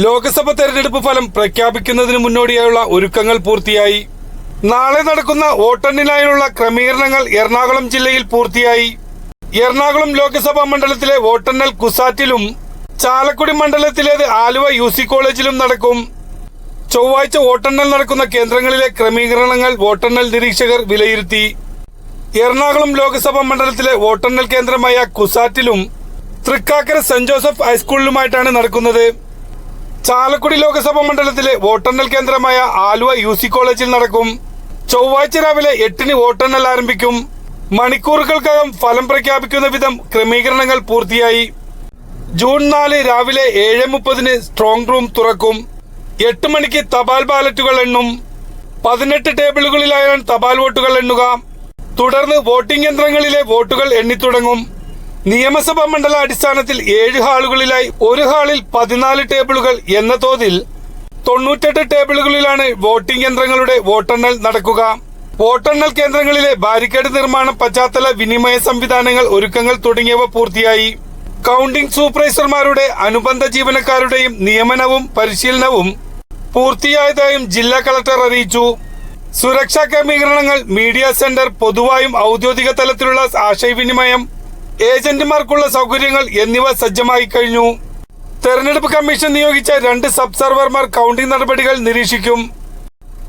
ലോക്സഭ തെരഞ്ഞെടുപ്പ് ഫലം പ്രഖ്യാപിക്കുന്നതിന് മുന്നോടിയായുള്ള ഒരുക്കങ്ങൾ പൂർത്തിയായി. നാളെ നടക്കുന്ന വോട്ടെണ്ണലിനായുള്ള ക്രമീകരണങ്ങൾ എറണാകുളം ജില്ലയിൽ പൂർത്തിയായി. എറണാകുളം ലോക്സഭാ മണ്ഡലത്തിലെ വോട്ടെണ്ണൽ കുസാറ്റിലും ചാലക്കുടി മണ്ഡലത്തിലേത് ആലുവ UC കോളേജിലും നടക്കും. ചൊവ്വാഴ്ച വോട്ടെണ്ണൽ നടക്കുന്ന കേന്ദ്രങ്ങളിലെ ക്രമീകരണങ്ങൾ വോട്ടെണ്ണൽ നിരീക്ഷകർ വിലയിരുത്തി. എറണാകുളം ലോക്സഭാ മണ്ഡലത്തിലെ വോട്ടെണ്ണൽ കേന്ദ്രമായ കുസാറ്റിലും തൃക്കാക്കര സെന്റ് ജോസഫ് ഹൈസ്കൂളിലുമായിട്ടാണ് നടക്കുന്നത്. ചാലക്കുടി ലോക്സഭാ മണ്ഡലത്തിലെ വോട്ടെണ്ണൽ കേന്ദ്രമായ ആലുവ UC കോളേജിൽ നടക്കും. ചൊവ്വാഴ്ച രാവിലെ 8-ന് വോട്ടെണ്ണൽ ആരംഭിക്കും. മണിക്കൂറുകൾക്കകം ഫലം പ്രഖ്യാപിക്കുന്ന വിധം ക്രമീകരണങ്ങൾ പൂർത്തിയായി. ജൂൺ 4 രാവിലെ 7:30-ന് സ്ട്രോങ് റൂം തുറക്കും. 8 മണിക്ക് തപാൽ ബാലറ്റുകൾ എണ്ണും. 18 ടേബിളുകളിലായാണ് തപാൽ വോട്ടുകൾ എണ്ണുക. തുടർന്ന് വോട്ടിംഗ് യന്ത്രങ്ങളിലെ വോട്ടുകൾ എണ്ണിത്തുടങ്ങും. നിയമസഭാ മണ്ഡല അടിസ്ഥാനത്തിൽ 7 ഹാളുകളിലായി ഒരു ഹാളിൽ 14 ടേബിളുകൾ എന്ന തോതിൽ 98 ടേബിളുകളിലാണ് വോട്ടിംഗ് യന്ത്രങ്ങളുടെ വോട്ടെണ്ണൽ നടക്കുക. വോട്ടെണ്ണൽ കേന്ദ്രങ്ങളിലെ ബാരിക്കേഡ് നിർമ്മാണം, പശ്ചാത്തല വിനിമയ സംവിധാനങ്ങൾ ഒരുക്കങ്ങൾ തുടങ്ങിയവ പൂർത്തിയായി. കൌണ്ടിംഗ് സൂപ്പർവൈസർമാരുടെ അനുബന്ധ ജീവനക്കാരുടെയും നിയമനവും പരിശീലനവും പൂർത്തിയായതായും ജില്ലാ കളക്ടർ അറിയിച്ചു. സുരക്ഷാ ക്രമീകരണങ്ങൾ, മീഡിയ സെന്റർ, പൊതുവായും ഔദ്യോഗിക തലത്തിലുള്ള ആശയവിനിമയം, ഏജന്റുമാർക്കുള്ള സൗകര്യങ്ങൾ എന്നിവ സജ്ജമായി കഴിഞ്ഞു. തെരഞ്ഞെടുപ്പ് കമ്മീഷൻ നിയോഗിച്ച 2 സബ് സർവർമാർ കൌണ്ടിംഗ് നടപടികൾ നിരീക്ഷിക്കും.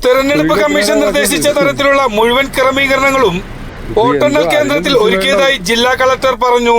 തെരഞ്ഞെടുപ്പ് കമ്മീഷൻ നിർദ്ദേശിച്ച തരത്തിലുള്ള മുഴുവൻ ക്രമീകരണങ്ങളും വോട്ടെണ്ണൽ കേന്ദ്രത്തിൽ ഒരുക്കിയതായി ജില്ലാ കളക്ടർ പറഞ്ഞു.